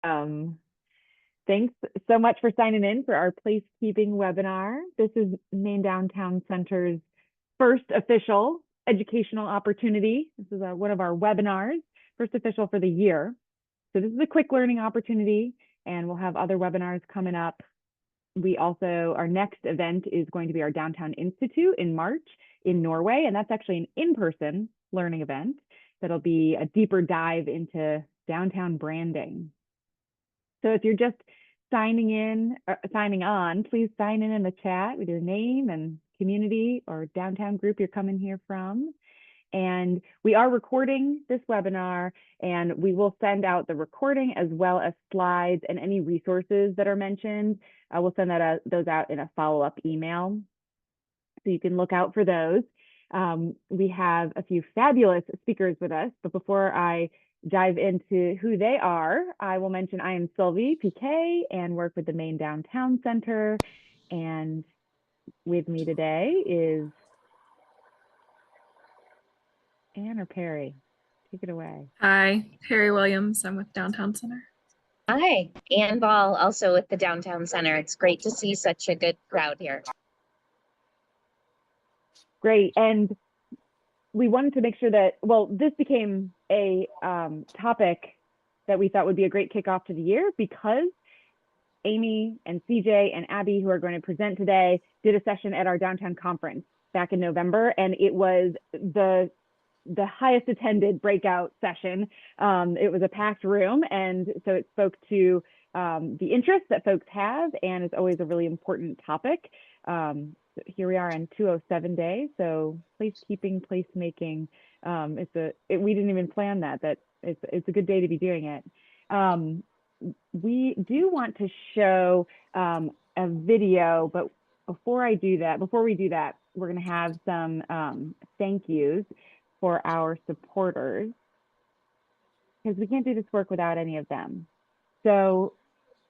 Um, Thanks so much for signing in for our placekeeping webinar. This is Maine Downtown Center's first official educational opportunity. This is one of our webinars, first official for the year. So this is a quick learning opportunity, and we'll have other webinars coming up. We also, our next event is going to be our Downtown Institute in March in Norway, and that's actually an in-person learning event that'll be a deeper dive into downtown branding. So if you're just signing on, please sign in the chat with your name and community or downtown group you're coming here from. And we are recording this webinar, and we will send out the recording as well as slides and any resources that are mentioned. We'll send those out in a follow-up email, so you can look out for those. We have a few fabulous speakers with us, but before I dive into who they are, I will mention I am Sylvie PK and work with the Maine Downtown Center. And with me today is Anne or Perry. Take it away. Hi, Perry Williams. I'm with Downtown Center. Hi, Ann Ball, also with the Downtown Center. It's great to see such a good crowd here. Great. And we wanted to make sure that, well, this became a topic that we thought would be a great kickoff to the year, because Amy and CJ and Abby, who are going to present today, did a session at our downtown conference back in November, and it was the highest attended breakout session. It was a packed room, and so it spoke to the interest that folks have, and it's always a really important topic. Here we are on 207 day, so placekeeping, placemaking. We didn't even plan that it's a good day to be doing it. We do want to show a video, but before we do that, we're going to have some thank yous for our supporters, because we can't do this work without any of them. So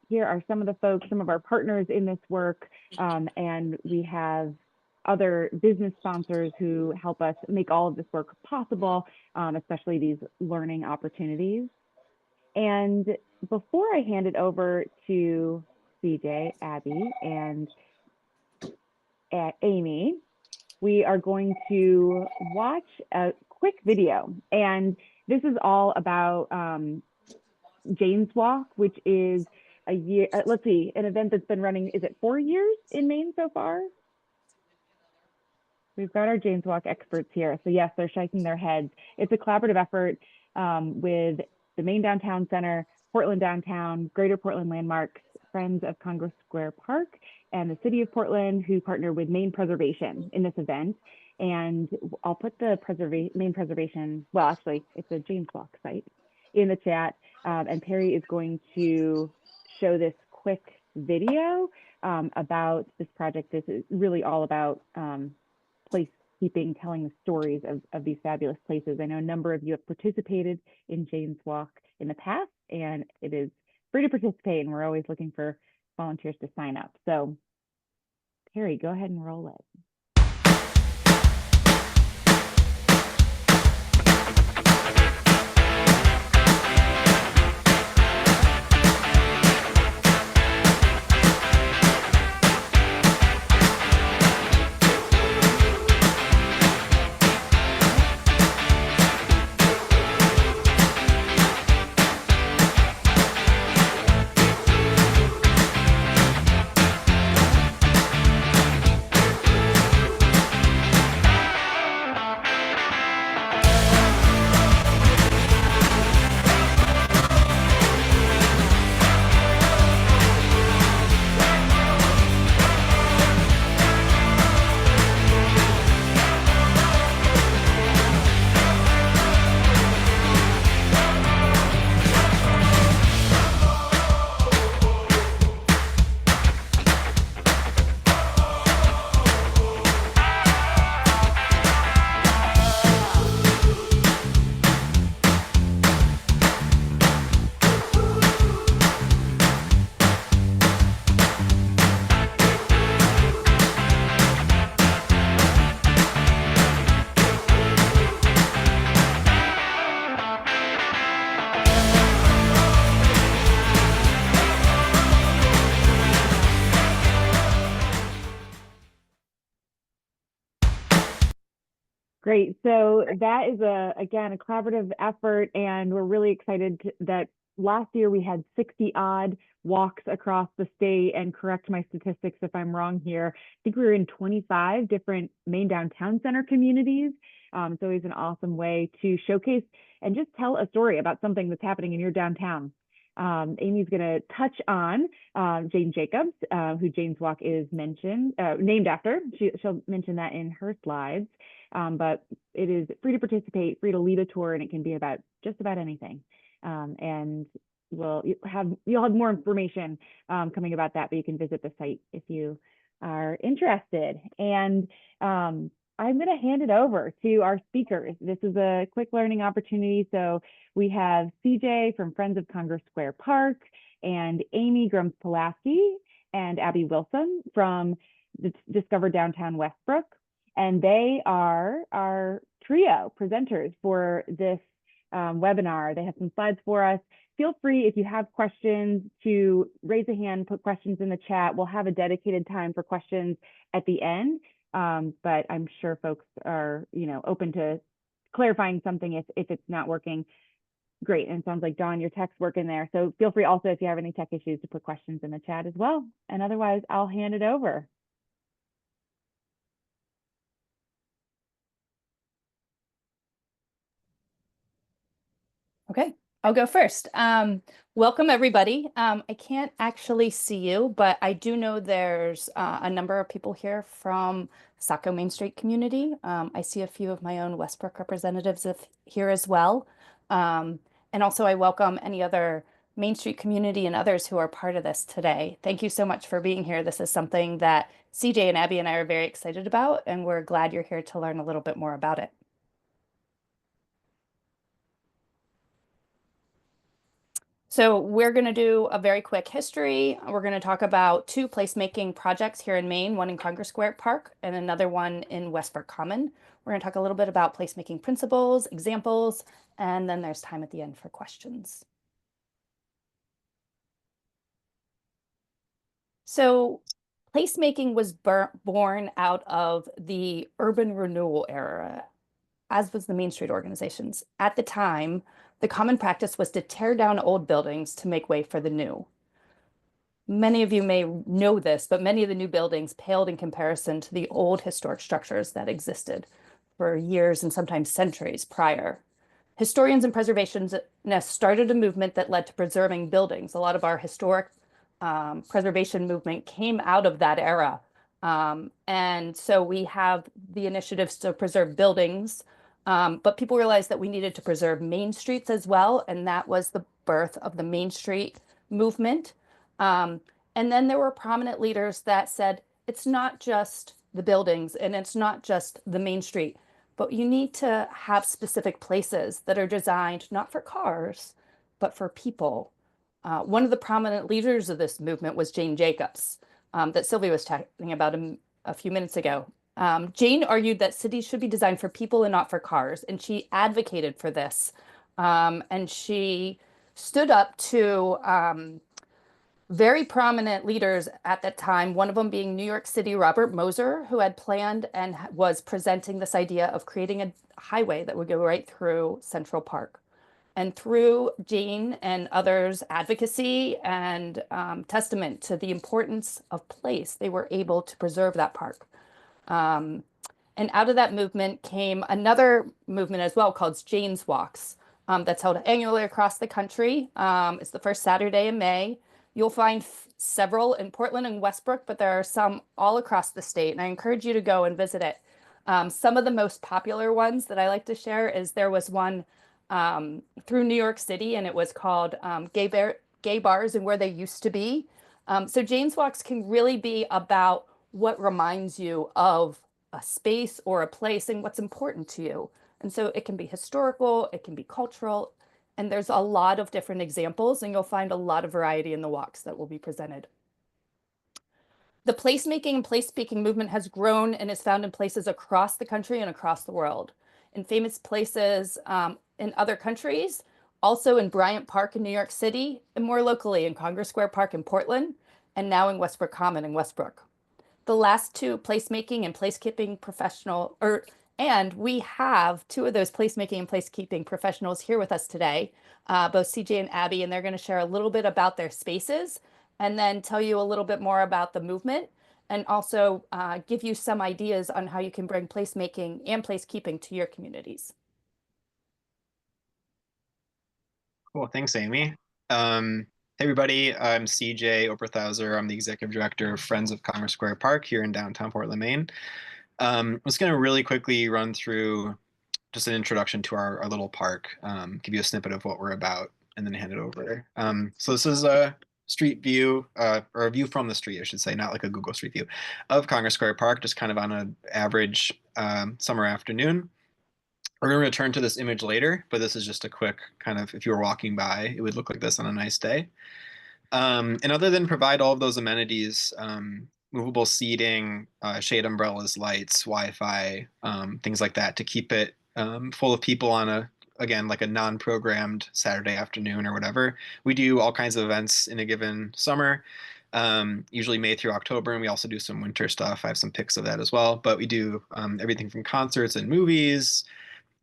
here are some of the folks, some of our partners in this work, and we have other business sponsors who help us make all of this work possible, especially these learning opportunities. And before I hand it over to CJ, Abby, and Amy, we are going to watch a quick video. And this is all about Jane's Walk, which is a year, let's see, an event that's been running, is it 4 years in Maine so far? We've got our Jane's Walk experts here. So yes, they're shaking their heads. It's a collaborative effort with the Maine Downtown Center, Portland Downtown, Greater Portland Landmarks, Friends of Congress Square Park, and the City of Portland, who partner with Maine Preservation in this event. And I'll put the Maine Preservation, well, actually, it's a Jane's Walk site, in the chat. And Perry is going to show this quick video about this project. This is really all about placekeeping, telling the stories of these fabulous places. I know a number of you have participated in Jane's Walk in the past, and it is free to participate, and we're always looking for volunteers to sign up. So Perry, go ahead and roll it. Great. So that is again, a collaborative effort, and we're really excited that last year we had 60 odd walks across the state, and correct my statistics if I'm wrong here. I think we were in 25 different Maine downtown center communities. It's always an awesome way to showcase and just tell a story about something that's happening in your downtown. Amy's going to touch on Jane Jacobs, who Jane's Walk is named after. She'll mention that in her slides. But it is free to participate, free to lead a tour, and it can be about just about anything. And you'll have more information coming about that, but you can visit the site if you are interested. And I'm going to hand it over to our speakers. This is a quick learning opportunity. So we have CJ from Friends of Congress Square Park, and Amy Grommes Pulaski, and Abby Wilson from Discover Downtown Westbrook. And they are our trio presenters for this webinar. They have some slides for us. Feel free, if you have questions, to raise a hand, put questions in the chat. We'll have a dedicated time for questions at the end. But I'm sure folks are, open to clarifying something if it's not working. Great. And it sounds like, Dawn, your tech's working there. So feel free also, if you have any tech issues, to put questions in the chat as well. And otherwise, I'll hand it over. Okay, I'll go first. Welcome, everybody. I can't actually see you, but I do know there's a number of people here from Saco Main Street community. I see a few of my own Westbrook representatives here as well. And also I welcome any other Main Street community and others who are part of this today. Thank you so much for being here. This is something that CJ and Abby and I are very excited about, and we're glad you're here to learn a little bit more about it. So we're going to do a very quick history. We're going to talk about two placemaking projects here in Maine, one in Congress Square Park and another one in Westbrook Common. We're going to talk a little bit about placemaking principles, examples, and then there's time at the end for questions. So placemaking was born out of the urban renewal era, as was the Main Street organizations. At the time, the common practice was to tear down old buildings to make way for the new. Many of you may know this, but many of the new buildings paled in comparison to the old historic structures that existed for years and sometimes centuries prior. Historians and preservationists started a movement that led to preserving buildings. A lot of our historic preservation movement came out of that era. And so we have the initiatives to preserve buildings, but people realized that we needed to preserve main streets as well, and that was the birth of the Main Street movement. And then there were prominent leaders that said, it's not just the buildings and it's not just the Main Street, but you need to have specific places that are designed not for cars, but for people. One of the prominent leaders of this movement was Jane Jacobs, that Sylvia was talking about a few minutes ago. Jane argued that cities should be designed for people and not for cars, and she advocated for this. And she stood up to very prominent leaders at that time, one of them being New York City, Robert Moser, who had planned and was presenting this idea of creating a highway that would go right through Central Park. And through Jane and others' advocacy and testament to the importance of place, they were able to preserve that park. And out of that movement came another movement as well called Jane's Walks, that's held annually across the country. It's the first Saturday in May. You'll find several in Portland and Westbrook, but there are some all across the state, and I encourage you to go and visit it. Some of the most popular ones that I like to share is there was one through New York City, and it was called Gay Bars and Where They Used to Be. So Jane's Walks can really be about what reminds you of a space or a place and what's important to you. And so it can be historical, it can be cultural, and there's a lot of different examples, and you'll find a lot of variety in the walks that will be presented. The placemaking and place-speaking movement has grown and is found in places across the country and across the world. In famous places in other countries, also in Bryant Park in New York City, and more locally in Congress Square Park in Portland, and now in Westbrook Common in Westbrook. The last two, placemaking and placekeeping And we have two of those placemaking and placekeeping professionals here with us today, both CJ and Abby, and they're going to share a little bit about their spaces and then tell you a little bit more about the movement and also give you some ideas on how you can bring placemaking and placekeeping to your communities. Cool. Thanks, Amy. Hey, everybody. I'm CJ Oppenthauser. I'm the executive director of Friends of Congress Square Park here in downtown Portland, Maine. I'm just going to really quickly run through just an introduction to our little park, give you a snippet of what we're about, and then hand it over. So this is a street view, or a view from the street, I should say, not like a Google Street View, of Congress Square Park, just kind of on an average summer afternoon. We're going to return to this image later, but this is just a quick kind of, if you were walking by, it would look like this on a nice day. And other than provide all of those amenities, movable seating, shade umbrellas, lights, Wi-Fi, things like that to keep it full of people on again, like a non-programmed Saturday afternoon or whatever. We do all kinds of events in a given summer, usually May through October, and we also do some winter stuff. I have some pics of that as well, but we do everything from concerts and movies,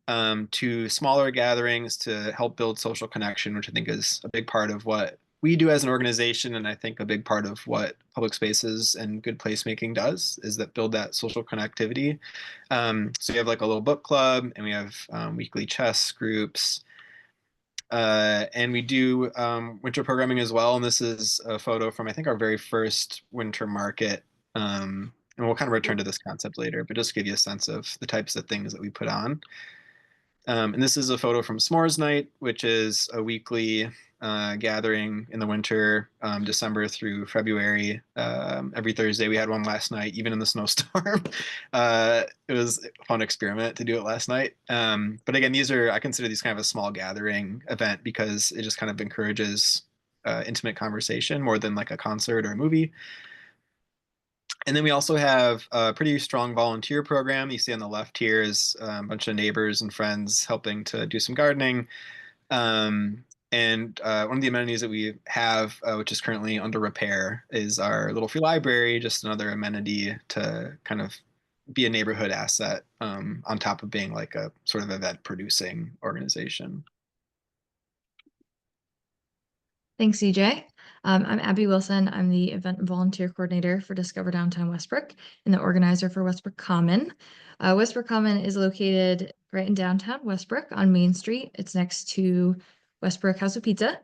to smaller gatherings to help build social connection, which I think is a big part of what we do as an organization. And I think a big part of what public spaces and good placemaking does is that build that social connectivity. So we have like a little book club, and we have weekly chess groups. And we do winter programming as well. And this is a photo from, I think, our very first winter market. And we'll kind of return to this concept later, but just give you a sense of the types of things that we put on. And this is a photo from S'mores Night, which is a weekly gathering in the winter, December through February. Every Thursday. We had one last night, even in the snowstorm. It was a fun experiment to do it last night. But again, I consider these kind of a small gathering event because it just kind of encourages intimate conversation more than like a concert or a movie. And then we also have a pretty strong volunteer program. You see on the left here is a bunch of neighbors and friends helping to do some gardening. And one of the amenities that we have, which is currently under repair, is our little free library, just another amenity to kind of be a neighborhood asset on top of being like a sort of event producing organization. Thanks, CJ. I'm Abby Wilson. I'm the event and volunteer coordinator for Discover Downtown Westbrook and the organizer for Westbrook Common. Westbrook Common is located right in downtown Westbrook on Main Street. It's next to Westbrook House of Pizza.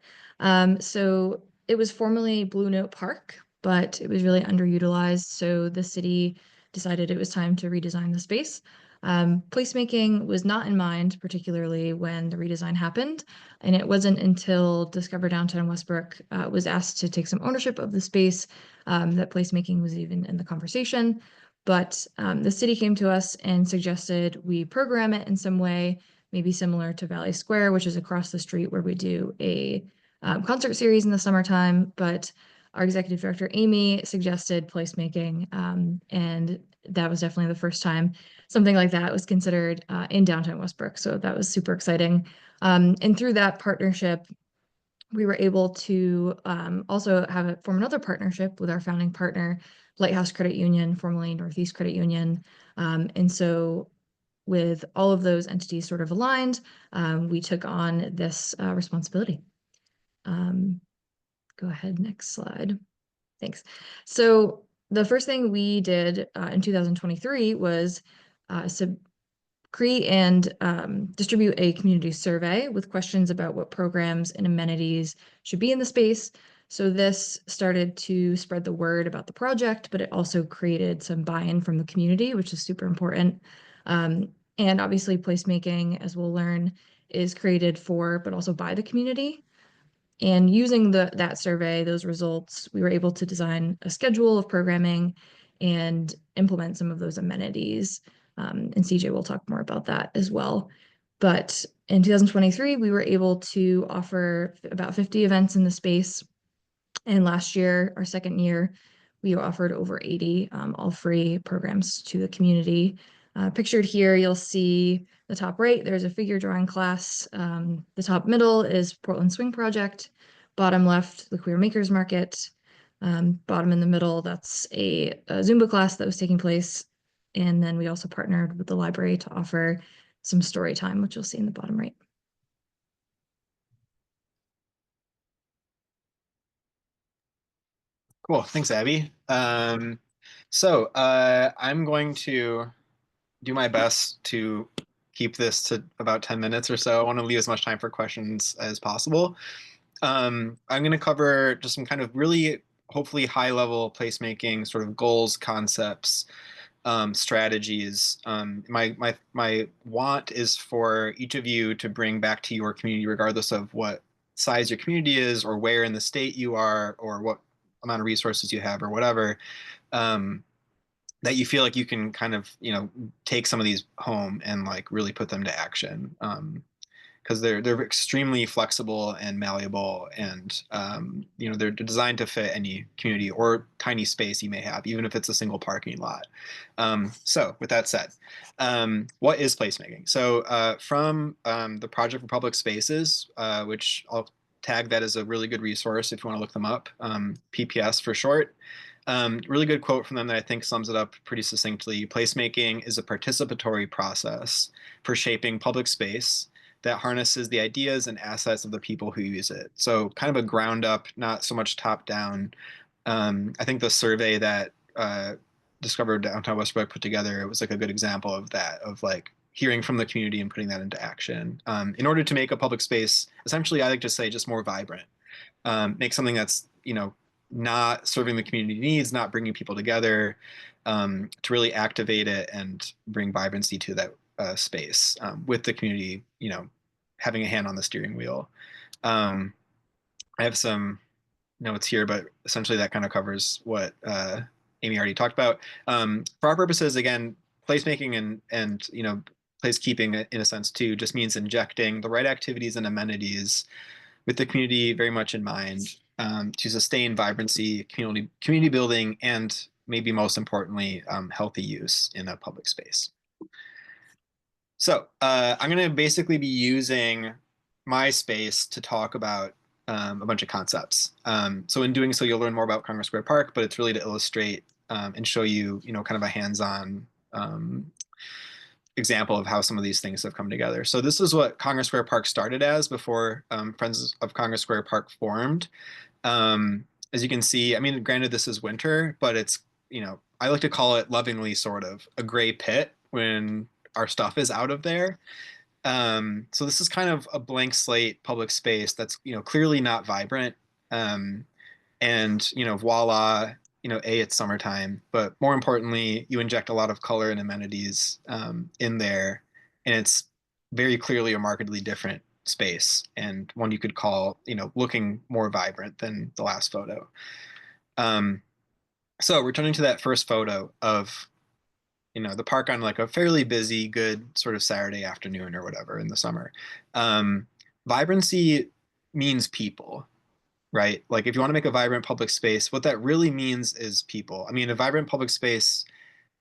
So it was formerly Blue Note Park, but it was really underutilized. So the city decided it was time to redesign the space. Placemaking was not in mind, particularly when the redesign happened. And it wasn't until Discover Downtown Westbrook was asked to take some ownership of the space that placemaking was even in the conversation. But the city came to us and suggested we program it in some way, maybe similar to Valley Square, which is across the street where we do a concert series in the summertime. But our executive director, Amy, suggested placemaking, and that was definitely the first time something like that was considered in downtown Westbrook. So that was super exciting. And through that partnership, we were able to also form another partnership with our founding partner, Lighthouse Credit Union, formerly Northeast Credit Union. And so with all of those entities sort of aligned, we took on this responsibility. Go ahead, next slide. Thanks. So the first thing we did in 2023 was create and distribute a community survey with questions about what programs and amenities should be in the space. So this started to spread the word about the project, but it also created some buy-in from the community, which is super important. And obviously placemaking, as we'll learn, is created for, but also by the community. And using that survey, those results, we were able to design a schedule of programming and implement some of those amenities. And CJ will talk more about that as well. But in 2023, we were able to offer about 50 events in the space. And last year, our second year, we offered over 80 all free programs to the community. Pictured here, you'll see the top right, there's a figure drawing class. The top middle is Portland Swing Project. Bottom left, the Queer Makers Market. Bottom in the middle, that's a Zumba class that was taking place And then we also partnered with the library to offer some story time, which you'll see in the bottom right. Cool. Thanks, Abby. I'm going to do my best to keep this to about 10 minutes or so. I want to leave as much time for questions as possible. I'm going to cover just some kind of really, hopefully, high-level placemaking sort of goals, concepts, strategies. My want is for each of you to bring back to your community, regardless of what size your community is, or where in the state you are, or what amount of resources you have, or whatever, that you feel like you can kind of, take some of these home and like really put them to action. Because they're extremely flexible and malleable, and they're designed to fit any community or tiny space you may have, even if it's a single parking lot. So with that said, what is placemaking? So from the Project for Public Spaces, which I'll tag that as a really good resource if you want to look them up, PPS for short. Really good quote from them that I think sums it up pretty succinctly. Placemaking is a participatory process for shaping public space that harnesses the ideas and assets of the people who use it. So kind of a ground up, not so much top down. I think the survey that Discover Downtown Westbrook put together, it was like a good example of that, of like hearing from the community and putting that into action. In order to make a public space, essentially, I like to say just more vibrant. Make something that's, not serving the community needs, not bringing people together, to really activate it and bring vibrancy to that space, with the community, having a hand on the steering wheel. I have some notes here, but essentially that kind of covers what Amy already talked about. For our purposes, again, placemaking and placekeeping in a sense too just means injecting the right activities and amenities with the community very much in mind, to sustain vibrancy, community building, and maybe most importantly, healthy use in a public space. So I'm going to basically be using my space to talk about a bunch of concepts. So in doing so, you'll learn more about Congress Square Park, but it's really to illustrate and show you, kind of a hands-on example of how some of these things have come together. So this is what Congress Square Park started as before Friends of Congress Square Park formed. As you can see, I mean, granted, this is winter, but it's, I like to call it lovingly sort of a gray pit when our stuff is out of there. So this is kind of a blank slate public space that's, clearly not vibrant. And, voila, it's summertime, but more importantly, you inject a lot of color and amenities in there, and it's very clearly a markedly different space, and one you could call, looking more vibrant than the last photo. So returning to that first photo of, the park on like a fairly busy, good sort of Saturday afternoon or whatever in the summer. Vibrancy means people. Right? Like if you want to make a vibrant public space, what that really means is people. I mean, a vibrant public space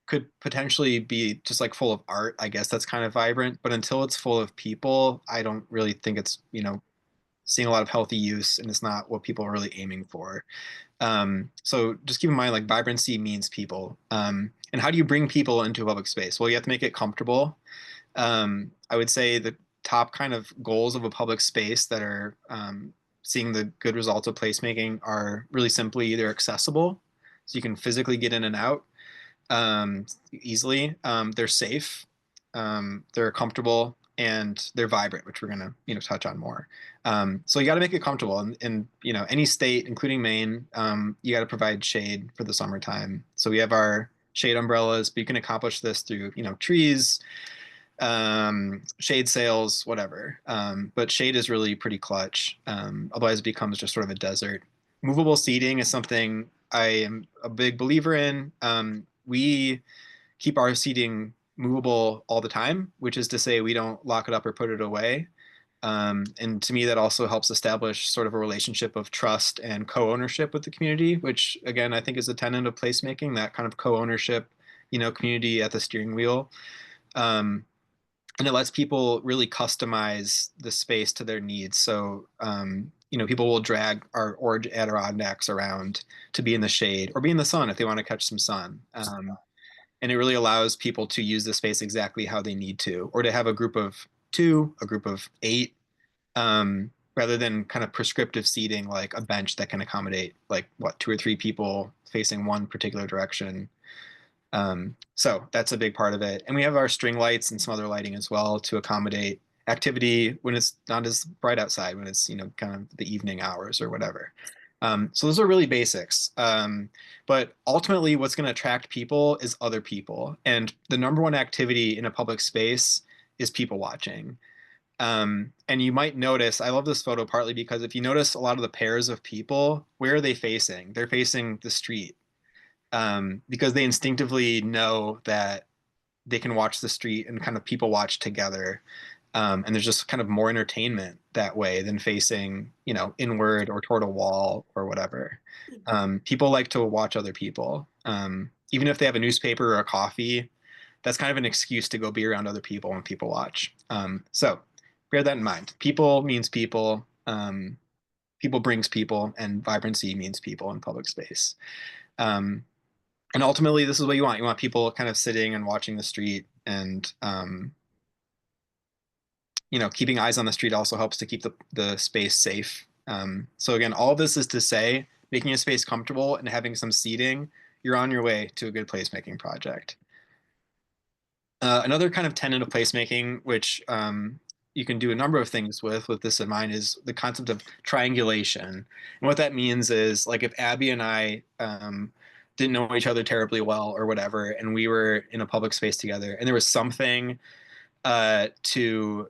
could potentially be just like full of art. I guess that's kind of vibrant, but until it's full of people, I don't really think it's, seeing a lot of healthy use, and it's not what people are really aiming for. So just keep in mind, like vibrancy means people. And how do you bring people into a public space? Well, you have to make it comfortable. I would say the top kind of goals of a public space that are seeing the good results of placemaking are really simply they're accessible, so you can physically get in and out easily. They're safe, they're comfortable, and they're vibrant, which we're going to touch on more. So you got to make it comfortable. In any state, including Maine, you got to provide shade for the summertime. So we have our shade umbrellas, but you can accomplish this through trees, shade sails, whatever. But shade is really pretty clutch. Otherwise it becomes just sort of a desert. Movable seating is something I am a big believer in. We keep our seating movable all the time, which is to say we don't lock it up or put it away. And to me, that also helps establish sort of a relationship of trust and co-ownership with the community, which again, I think is a tenet of placemaking, that kind of co-ownership, community at the steering wheel. And it lets people really customize the space to their needs. So, people will drag our orange Adirondacks around to be in the shade or be in the sun if they want to catch some sun. And it really allows people to use the space exactly how they need to, or to have a group of 2, a group of 8, rather than kind of prescriptive seating, like a bench that can accommodate like what, 2 or 3 people facing one particular direction. So that's a big part of it. And we have our string lights and some other lighting as well to accommodate activity when it's not as bright outside, when it's, kind of the evening hours or whatever. So those are really basics. But ultimately what's going to attract people is other people. And the number one activity in a public space is people watching. And you might notice, I love this photo partly because if you notice a lot of the pairs of people, where are they facing? They're facing the street, because they instinctively know that they can watch the street and kind of people watch together. And there's just kind of more entertainment that way than facing, inward or toward a wall or whatever. People like to watch other people. Even if they have a newspaper or a coffee, that's kind of an excuse to go be around other people when people watch. So bear that in mind. People means people. People brings people, and vibrancy means people in public space. And ultimately, this is what you want. You want people kind of sitting and watching the street, and keeping eyes on the street also helps to keep the space safe. So again, all of this is to say, making a space comfortable and having some seating, you're on your way to a good placemaking project. Another kind of tenet of placemaking, which you can do a number of things with this in mind, is the concept of triangulation. And what that means is, like, if Abby and I didn't know each other terribly well or whatever, and we were in a public space together, and there was something to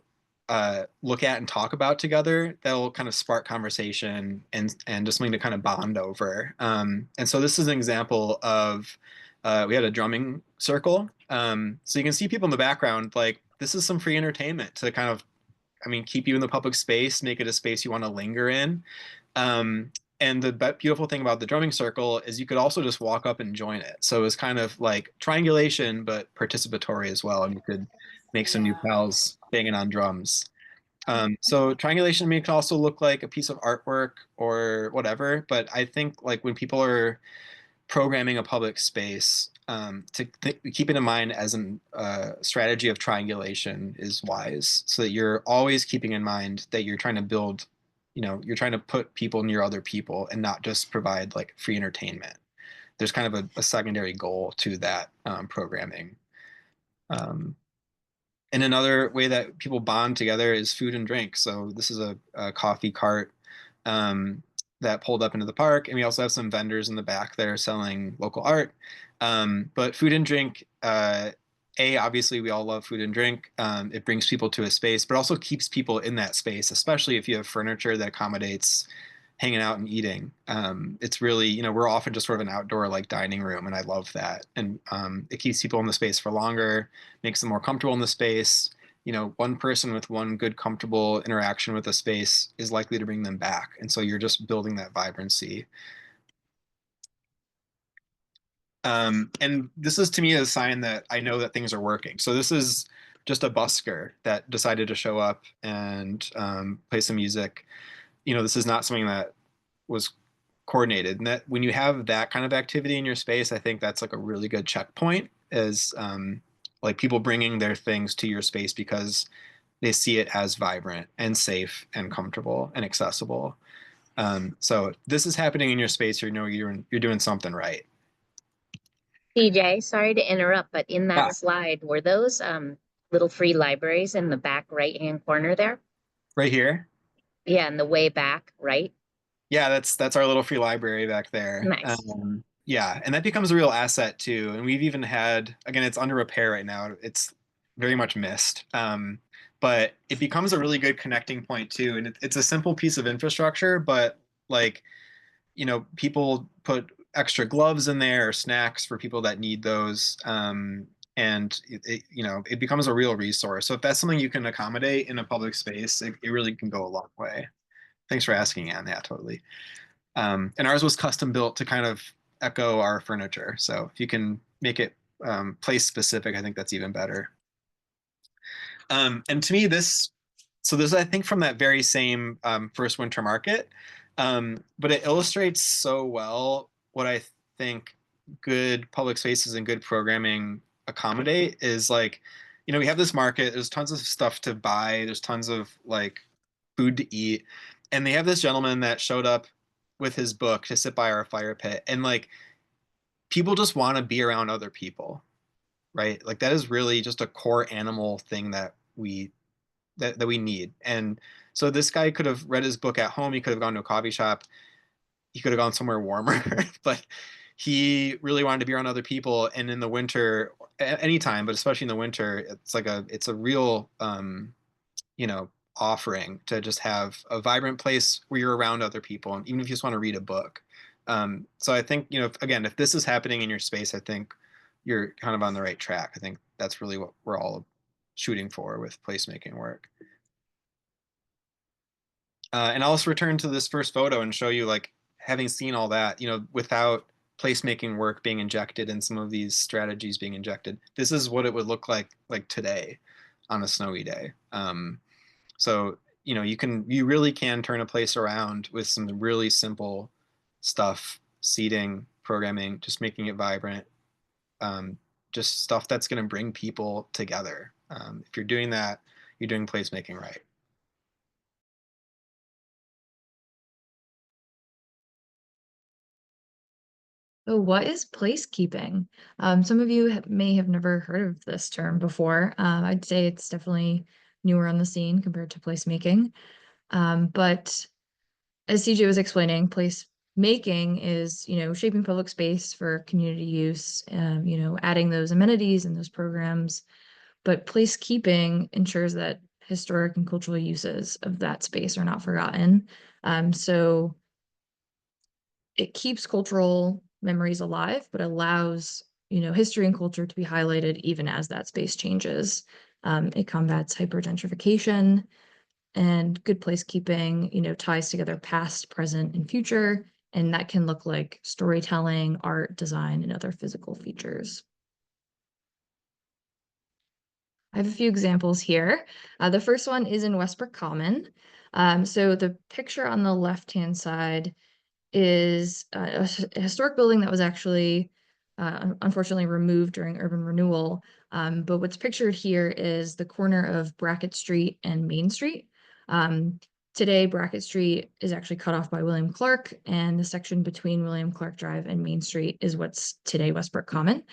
look at and talk about together, that'll kind of spark conversation and just something to kind of bond over. And so this is an example of, we had a drumming circle. So you can see people in the background, like, this is some free entertainment to kind of, keep you in the public space, make it a space you want to linger in. And the beautiful thing about the drumming circle is you could also just walk up and join it. So it's kind of like triangulation, but participatory as well. And you could make some new pals banging on drums. So triangulation, can also look like a piece of artwork or whatever. But I think, like, when people are programming a public space, to keep it in mind as a strategy of triangulation is wise, so that you're always keeping in mind that you're trying to build, you're trying to put people near other people and not just provide like free entertainment. There's kind of a secondary goal to that programming. And another way that people bond together is food and drink. So this is a coffee cart that pulled up into the park. And we also have some vendors in the back that are selling local art. But food and drink, obviously we all love food and drink. It brings people to a space, but also keeps people in that space, especially if you have furniture that accommodates hanging out and eating. It's really, we're often just sort of an outdoor like dining room, and I love that. And it keeps people in the space for longer, makes them more comfortable in the space. One person with one good, comfortable interaction with a space is likely to bring them back. And so you're just building that vibrancy. And this is, to me, a sign that I know that things are working. So this is just a busker that decided to show up and play some music. This is not something that was coordinated. And that when you have that kind of activity in your space, I think that's like a really good checkpoint, is like people bringing their things to your space because they see it as vibrant and safe and comfortable and accessible. So this is happening in your space, you're doing something right. CJ, sorry to interrupt, but in that slide, were those little free libraries in the back right-hand corner there? Right here? Yeah, in the way back, right? Yeah, that's our little free library back there. Nice. Yeah, and that becomes a real asset too. And we've even had, again, it's under repair right now. It's very much missed. But it becomes a really good connecting point too. And it's a simple piece of infrastructure, but like, people put extra gloves in there or snacks for people that need those. And it becomes a real resource. So if that's something you can accommodate in a public space, it really can go a long way. Thanks for asking, Anne. Yeah, totally. And ours was custom built to kind of echo our furniture. So if you can make it place specific, I think that's even better. And to me, this, I think, from that very same first winter market, but it illustrates so well what I think good public spaces and good programming accommodate is like, you know, we have this market, there's tons of stuff to buy, there's tons of like food to eat, and they have this gentleman that showed up with his book to sit by our fire pit, and like people just want to be around other people, right? Like that is really just a core animal thing that we need. And so this guy could have read his book at home, he could have gone to a coffee shop, he could have gone somewhere warmer, but he really wanted to be around other people. And in the winter, anytime, but especially in the winter, it's a real you know, offering to just have a vibrant place where you're around other people, and even if you just want to read a book. So I think, you know, if this is happening in your space, I think you're kind of on the right track. I think that's really what we're all shooting for with placemaking work. And I'll also return to this first photo and show you, like, having seen all that, you know, without placemaking work being injected and some of these strategies being injected, this is what it would look like today on a snowy day. So, you know, you really can turn a place around with some really simple stuff, seating, programming, just making it vibrant, just stuff that's going to bring people together. If you're doing that, you're doing placemaking right. So what is placekeeping? Some of you may have never heard of this term before. I'd say it's definitely newer on the scene compared to placemaking. But as CJ was explaining, placemaking is, you know, shaping public space for community use, you know, adding those amenities and those programs. But placekeeping ensures that historic and cultural uses of that space are not forgotten. So it keeps cultural memories alive, but allows, you know, history and culture to be highlighted even as that space changes. It combats hypergentrification, and good placekeeping, you know, ties together past, present, and future, and that can look like storytelling, art, design, and other physical features. I have a few examples here. The first one is in Westbrook Common. So the picture on the left-hand side is a historic building that was actually unfortunately removed during urban renewal. But what's pictured here is the corner of Brackett Street and Main Street. Today, Brackett Street is actually cut off by William Clark, and the section between William Clark Drive and Main Street is what's today Westbrook Common.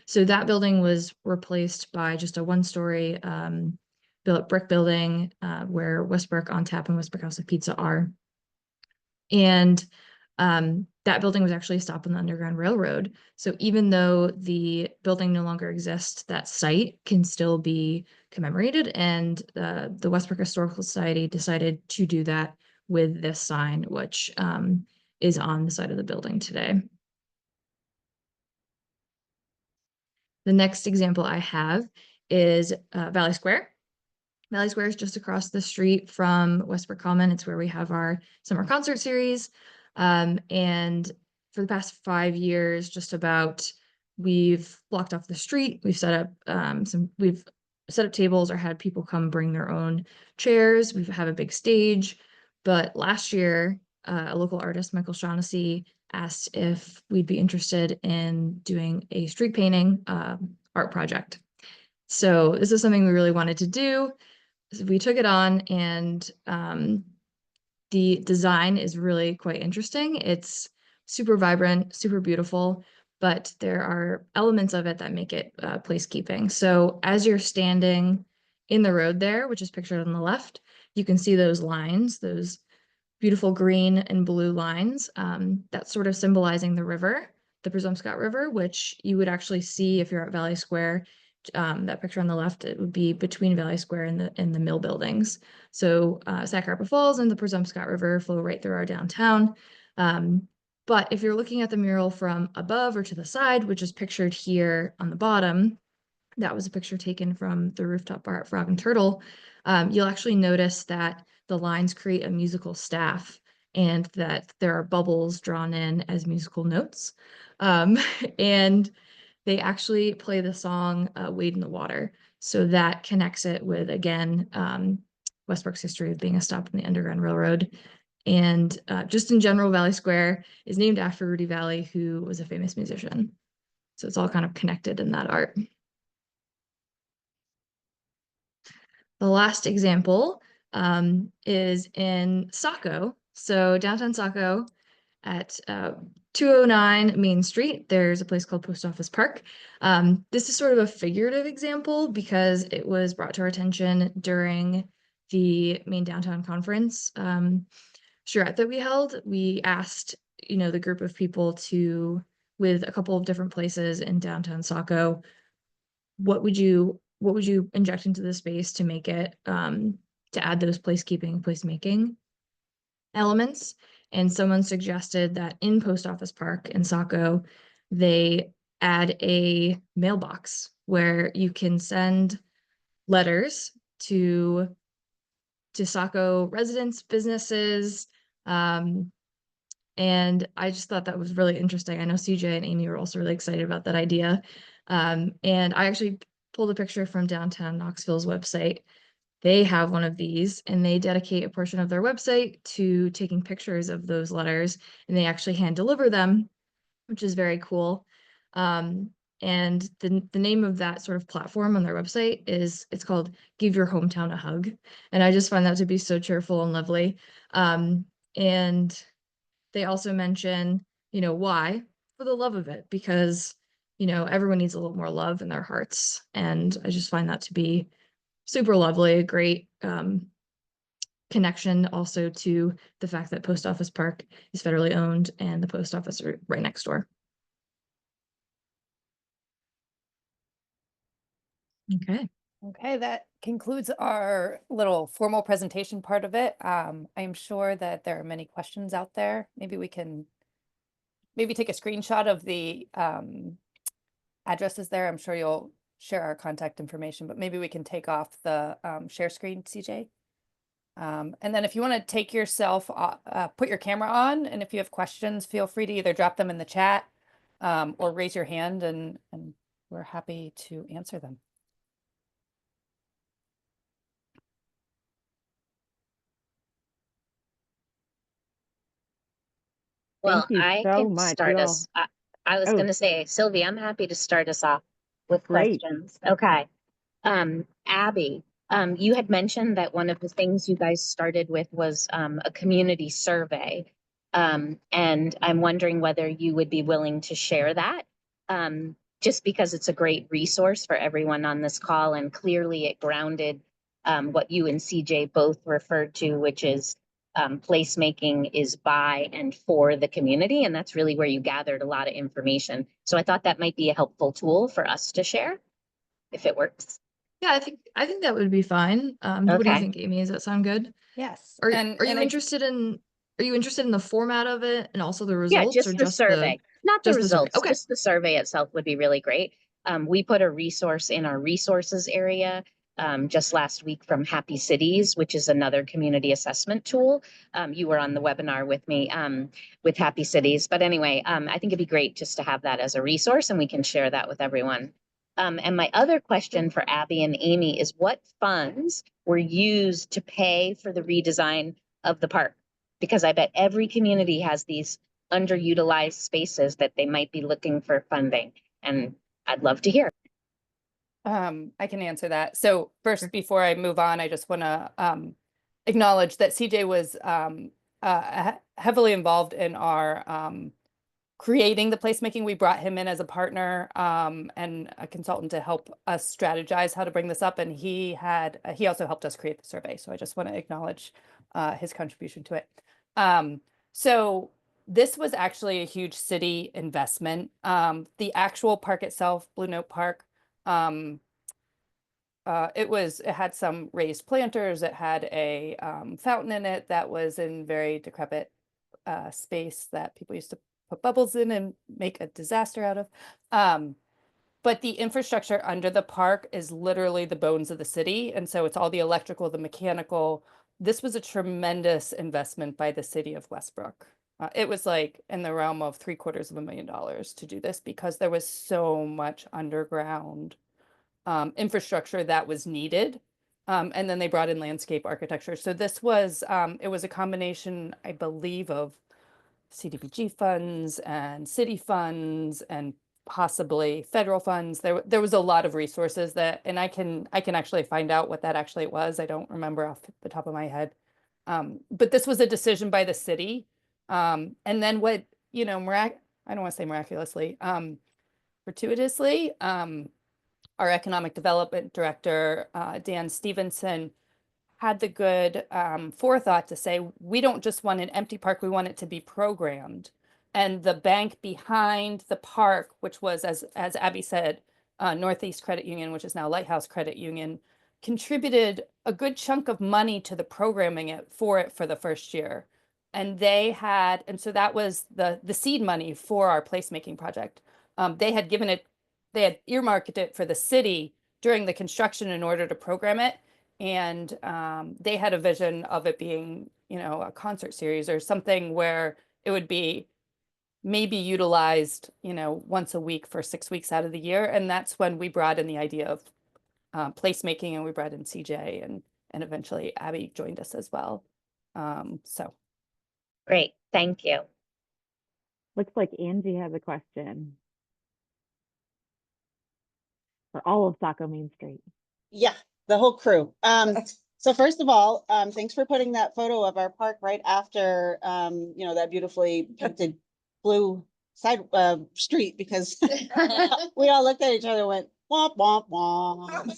So that building was replaced by just a one-story brick building where Westbrook on Tap and Westbrook House of Pizza are. And that building was actually a stop on the Underground Railroad. So even though the building no longer exists, that site can still be commemorated. And the Westbrook Historical Society decided to do that with this sign, which is on the side of the building today. The next example I have is Valley Square. Valley Square is just across the street from Westbrook Common. It's where we have our summer concert series. And for the past 5 years, just about, we've blocked off the street. We've set up we've set up tables or had people come bring their own chairs. We have a big stage. But last year, a local artist, Michael Shaughnessy, asked if we'd be interested in doing a street painting art project. So this is something we really wanted to do. We took it on, and the design is really quite interesting. It's super vibrant, super beautiful, but there are elements of it that make it placekeeping. So as you're standing in the road there, which is pictured on the left, you can see those lines, those beautiful green and blue lines. That's sort of symbolizing the river, the Presumpscot River, which you would actually see if you're at Valley Square. That picture on the left, it would be between Valley Square and the mill buildings. So Sac Harbor Falls and the Presumpscot River flow right through our downtown. But if you're looking at the mural from above or to the side, which is pictured here on the bottom, that was a picture taken from the rooftop bar at Frog and Turtle, you'll actually notice that the lines create a musical staff and that there are bubbles drawn in as musical notes. And they actually play the song Wade in the Water. So that connects it with, again, Westbrook's history of being a stop on the Underground Railroad. And just in general, Valley Square is named after Rudy Valley, who was a famous musician. So it's all kind of connected in that art. The last example is in Saco. So downtown Saco at 209 Main Street, there's a place called Post Office Park. This is sort of a figurative example because it was brought to our attention during the main downtown conference charrette that we held. We asked, the group of people to, with a couple of different places in downtown Saco, what would you inject into the space to make it to add those placemaking elements? And someone suggested that in Post Office Park in Saco, they add a mailbox where you can send letters to Saco residents, businesses, and I just thought that was really interesting. I know CJ and Amy were also really excited about that idea. And I actually pulled a picture from downtown Knoxville's website. They have one of these, and they dedicate a portion of their website to taking pictures of those letters, and they actually hand deliver them, which is very cool. And the name of that sort of platform on their website it's called Give Your Hometown a Hug. And I just find that to be so cheerful and lovely. And they also mention, why? For the love of it, because, everyone needs a little more love in their hearts. And I just find that to be super lovely, a great connection also to the fact that Post Office Park is federally owned and the post office are right next door. Okay, that concludes our little formal presentation part of it. I'm sure that there are many questions out there. Maybe we can take a screenshot of the addresses there. I'm sure you'll share our contact information, but maybe we can take off the share screen, CJ. And then if you want to take yourself, put your camera on, and if you have questions, feel free to either drop them in the chat or raise your hand, and we're happy to answer them. Well, Thank you I so can much. start You all, us. I was oh, going to say, Sylvie, I'm happy to start us off with great. questions. Okay. Abby, you had mentioned that one of the things you guys started with was a community survey. And I'm wondering whether you would be willing to share that, just because it's a great resource for everyone on this call. And clearly it grounded what you and CJ both referred to, which is placemaking is by and for the community. And that's really where you gathered a lot of information. So I thought that might be a helpful tool for us to share if it works. Yeah, I think that would be fine. What do you Okay. think, Amy? Does that sound good? Yes. Are you interested in the format of it and also the Yeah, results, just or the just survey, not the just the survey? results. Okay. Just the survey itself would be really great. We put a resource in our resources area just last week from Happy Cities, which is another community assessment tool. You were on the webinar with me with Happy Cities. But anyway, I think it'd be great just to have that as a resource, and we can share that with everyone. And my other question for Abby and Amy is, what funds were used to pay for the redesign of the park? Because I bet every community has these underutilized spaces that they might be looking for funding. And I'd love to hear. I can answer that. So first, before I move on, I just want to acknowledge that CJ was heavily involved in our creating the placemaking. We brought him in as a partner and a consultant to help us strategize how to bring this up. And he also helped us create the survey. So I just want to acknowledge his contribution to it. So this was actually a huge city investment. The actual park itself, Blue Note Park, it had some raised planters. It had a fountain in it that was in very decrepit space that people used to put bubbles in and make a disaster out of. But the infrastructure under the park is literally the bones of the city. And so it's all the electrical, the mechanical. This was a tremendous investment by the city of Westbrook. It was like in the realm of $750,000 to do this because there was so much underground infrastructure that was needed And then they brought in landscape architecture. So this was, it was a combination, I believe, of CDBG funds and city funds and possibly federal funds. There was a lot of resources that, and I can actually find out what that actually was. I don't remember off the top of my head. But this was a decision by the city. And then what, you know, I don't want to say miraculously, fortuitously, our economic development director, Dan Stevenson, had the good forethought to say, we don't just want an empty park, we want it to be programmed. And the bank behind the park, which was, as Abby said, Northeast Credit Union, which is now Lighthouse Credit Union, contributed a good chunk of money to the programming for the first year. And they had, and so that was the seed money for our placemaking project. They had given it, they had earmarked it for the city during the construction in order to program it. And they had a vision of it being, you know, a concert series or something where it would be maybe utilized, you know, once a week for 6 weeks out of the year. And that's when we brought in the idea of placemaking, and we brought in CJ, and eventually Abby joined us as well. So. Great, thank you. Looks like Angie has a question for all of Saco Main Street. Yeah, the whole crew. So first of all, thanks for putting that photo of our park right after, you know, that beautifully painted blue side street, because we all looked at each other and went, womp, womp, womp.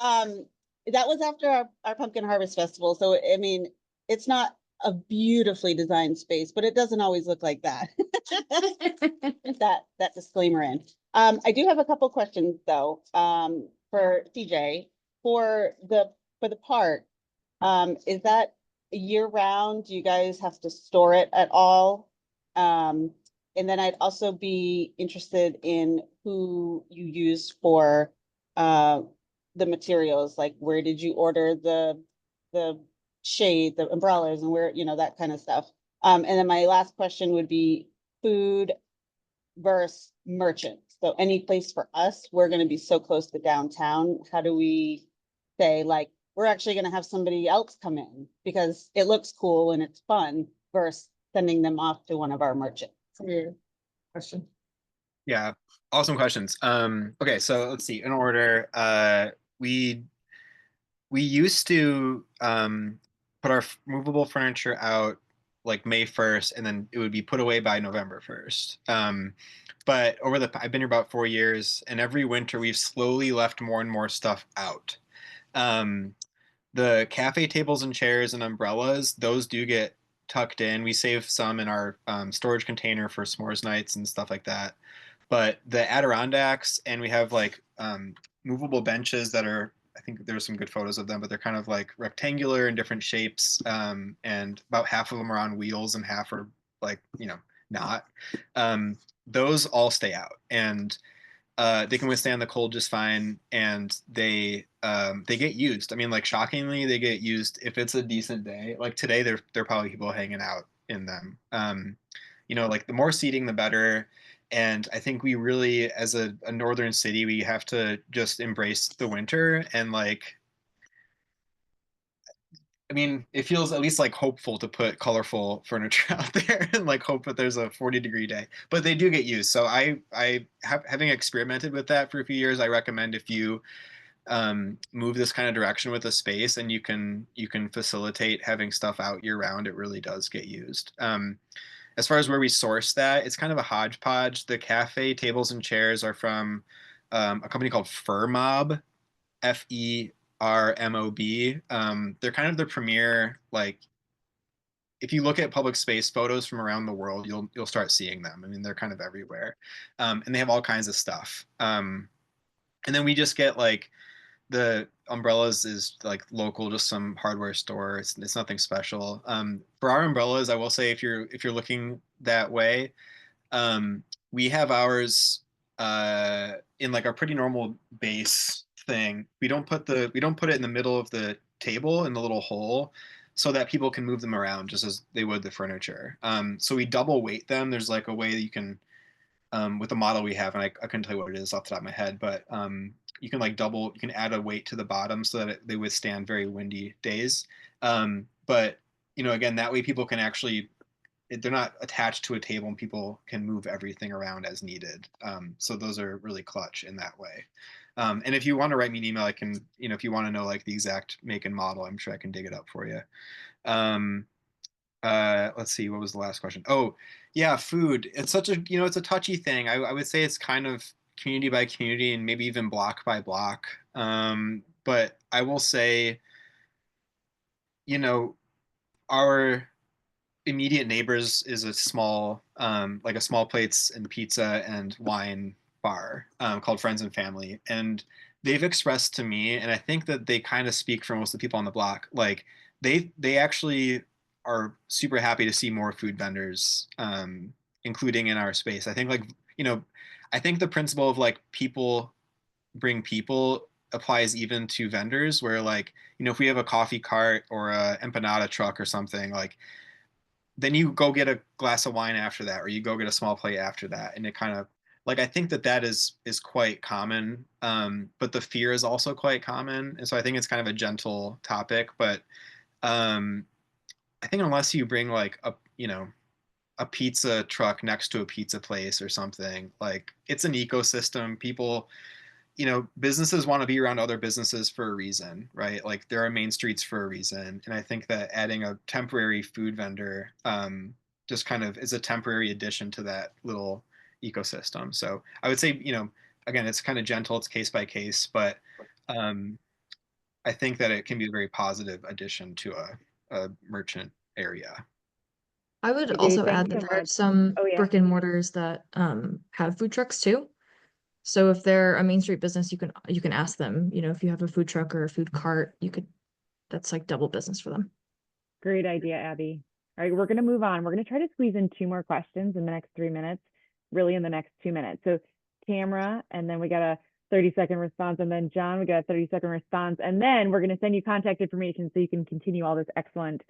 That was after our pumpkin harvest festival. So, I mean, it's not a beautifully designed space, but it doesn't always look like that. that disclaimer in. I do have a couple questions though, for CJ, for the park. Is that year round? Do you guys have to store it at all? And then I'd also be interested in who you use for the materials, like where did you order the shade, the umbrellas, and where, you know, that kind of stuff. And then my last question would be food versus merchants. So any place for us, we're going to be so close to downtown. How do we say, like, we're actually going to have somebody else come in because it looks cool and it's fun, versus sending them off to one of our merchants? Question. Yeah, awesome questions. Okay, so let's see. In order, we used to put our movable furniture out like May 1st, and then it would be put away by November 1st. But I've been here about 4 years, and every winter we've slowly left more and more stuff out. The cafe tables and chairs and umbrellas, those do get tucked in. We save some in our storage container for s'mores nights and stuff like that. But the Adirondacks, and we have like movable benches that are, I think there's some good photos of them, but they're kind of like rectangular in different shapes. And about half of them are on wheels and half are like, you know, not. Those all stay out, and they can withstand the cold just fine, and they get used. I mean, like, shockingly, they get used if it's a decent day. Like today, there are probably people hanging out in them. You know, like the more seating, the better. And I think we really, as a northern city, we have to just embrace the winter. And like, I mean, it feels at least like hopeful to put colorful furniture out there and like hope that there's a 40-degree day, but they do get used. So having experimented with that for a few years, I recommend if you move this kind of direction with a space and you can facilitate having stuff out year round, it really does get used. As far as where we source that, it's kind of a hodgepodge. The cafe tables and chairs are from a company called FurMob, FERMOB. They're kind of the premier, like, if you look at public space photos from around the world, you'll start seeing them. I mean, they're kind of everywhere. And they have all kinds of stuff. And then we just get like the umbrellas is like local, just some hardware store. It's nothing special. For our umbrellas, I will say if you're looking that way, we have ours in like a pretty normal base thing. We don't put it in the middle of the table in the little hole so that people can move them around just as they would the furniture. So we double weight them. There's like a way that you can with the model we have, and I couldn't tell you what it is off the top of my head, but you can like you can add a weight to the bottom so that they withstand very windy days. But again, that way people can actually, they're not attached to a table and people can move everything around as needed. So those are really clutch in that way. And if you want to write me an email, I can, if you want to know like the exact make and model, I'm sure I can dig it up for you. Let's see, what was the last question? Oh, yeah, food. It's such a, it's a touchy thing. I would say it's kind of community by community and maybe even block by block. But I will say, our immediate neighbors is a small, like a small plates and pizza and wine bar called Friends and Family. And they've expressed to me, and I think that they kind of speak for most of the people on the block, like they actually are super happy to see more food vendors, including in our space. I think like, I think the principle of like people bring people applies even to vendors where like, if we have a coffee cart or a empanada truck or something, like then you go get a glass of wine after that, or you go get a small plate after that. And it kind of like, I think that is quite common. But the fear is also quite common. And so I think it's kind of a gentle topic, but I think unless you bring like a pizza truck next to a pizza place or something, like it's an ecosystem. People, businesses want to be around other businesses for a reason, right? Like there are main streets for a reason. And I think that adding a temporary food vendor just kind of is a temporary addition to that little ecosystem. So I would say, again, it's kind of gentle, it's case by case, but I think that it can be a very positive addition to a merchant area. I would CJ, also thanks add so that there are much. some Oh, yeah. brick and mortars that have food trucks too. So if they're a Main Street business, you can ask them, if you have a food truck or a food cart, that's like double business for them. Great idea, Abby. All right, we're going to move on. We're going to try to squeeze in 2 more questions in the next 3 minutes, really in the next 2 minutes. So Tamara, and then we got a 30-second response, and then John, we got a 30-second response, and then we're going to send you contact information so you can continue all this excellent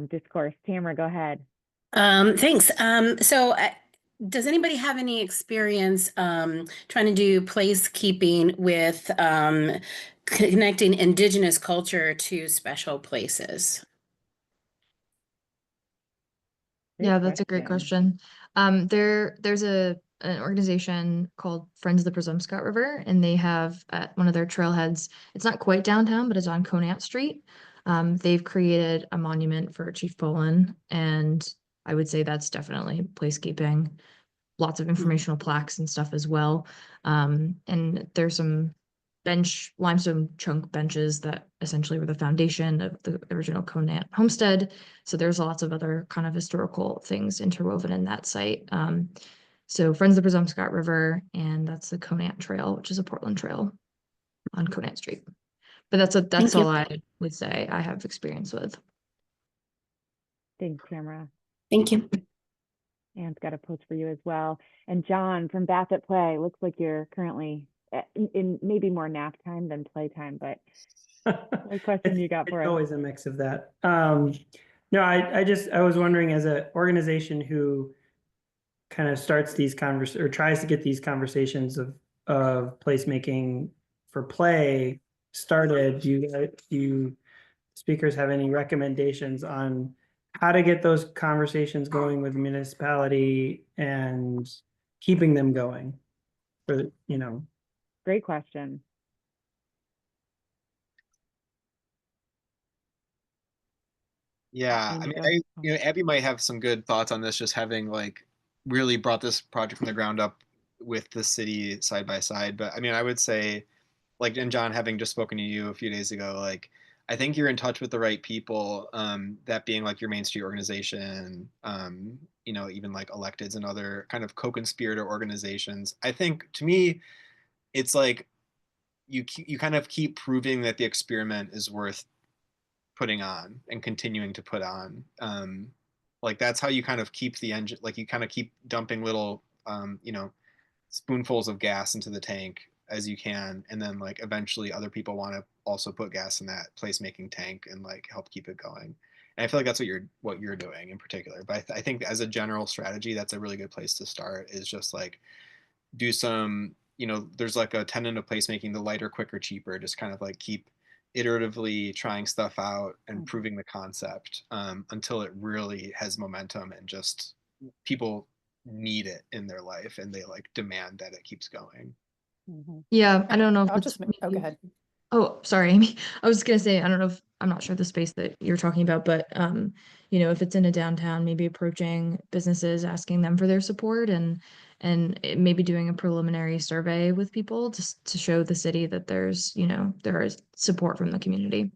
discourse. Tamara, go ahead. Thanks. Does anybody have any experience trying to do placekeeping with connecting indigenous culture to special places? Yeah, that's a great question. There's an organization called Friends of the Presumpscot River, and they have at one of their trailheads, it's not quite downtown, but it's on Conant Street. They've created a monument for Chief Bolin, and I would say that's definitely placekeeping. Lots of informational plaques and stuff as well. And there's some limestone chunk benches that essentially were the foundation of the original Conant homestead. So there's lots of other kind of historical things interwoven in that site. So Friends of the Presumpscot River, and that's the Conant Trail, which is a Portland trail on Conant Street. But that's all I would say I have experience with. Thanks, Tamara. Thank you. Anne's got a post for you as well. And John from Bath at Play, looks like you're currently in maybe more nap time than playtime, but what question you got for It's us? always a mix of that. No, I was wondering, as an organization who kind of starts these or tries to get these conversations of placemaking for play started, do you speakers have any recommendations on how to get those conversations going with municipality and keeping them going for, Great question. Yeah, I mean, Abby might have some good thoughts on this, just having like really brought this project from the ground up with the city side by side. But I mean, I would say, like, and John, having just spoken to you a few days ago, like, I think you're in touch with the right people. That being like your Main Street organization, even like electeds and other kind of co-conspirator organizations. I think to me, it's like you kind of keep proving that the experiment is worth putting on and continuing to put on. Like that's how you kind of keep the engine, like you kind of keep dumping little, spoonfuls of gas into the tank as you can, and then like eventually other people want to also put gas in that placemaking tank and like help keep it going. And I feel like that's what you're doing in particular. But I think as a general strategy, that's a really good place to start. Is just like do some you know, there's like a tenet of placemaking, the lighter, quicker, cheaper, just kind of like keep iteratively trying stuff out and proving the concept until it really has momentum and just people need it in their life and they like demand that it keeps going. Yeah, I And don't know if I'll it's just, oh, go ahead. Oh, sorry, Amy. I was gonna say, I don't know if I'm not sure the space that you're talking about, but you know, if it's in a downtown, maybe approaching businesses, asking them for their support and maybe doing a preliminary survey with people just to show the city that there's, you know, there is support from the community.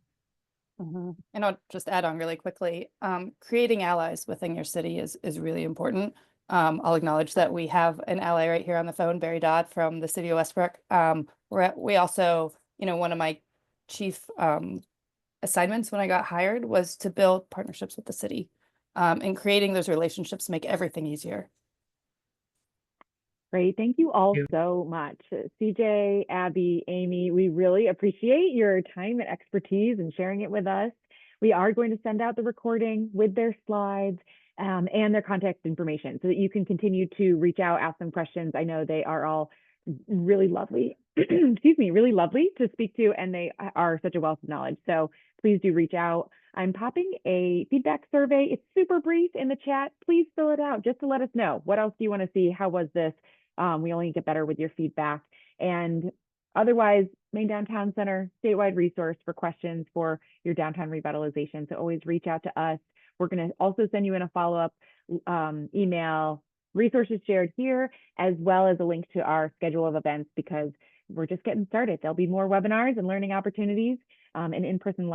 And I'll just add on really quickly, creating allies within your city is really important. I'll acknowledge that we have an ally right here on the phone, Barry Dodd from the city of Westbrook. We also, you know, one of my chief assignments when I got hired was to build partnerships with the city. And creating those relationships make everything easier. Great. Thank you all you. so much. CJ, Abby, Amy, we really appreciate your time and expertise and sharing it with us. We are going to send out the recording with their slides and their contact information so that you can continue to reach out, ask them questions. I know they are all really lovely, excuse me, really lovely to speak to, and they are such a wealth of knowledge. So please do reach out. I'm popping a feedback survey. It's super brief in the chat. Please fill it out just to let us know. What else do you want to see? How was this? We only get better with your feedback. And otherwise, Main Downtown Center, statewide resource for questions for your downtown revitalization. So always reach out to us. We're going to also send you in a follow-up email, resources shared here, as well as a link to our schedule of events because we're just getting started. There'll be more webinars and learning opportunities and in-person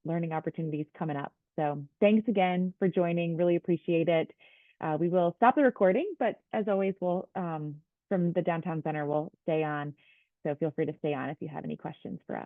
learning opportunities coming up. So thanks again for joining. Really appreciate it. We will stop the recording, but as always, we'll from the Downtown Center, we'll stay on. So feel free to stay on if you have any questions for us.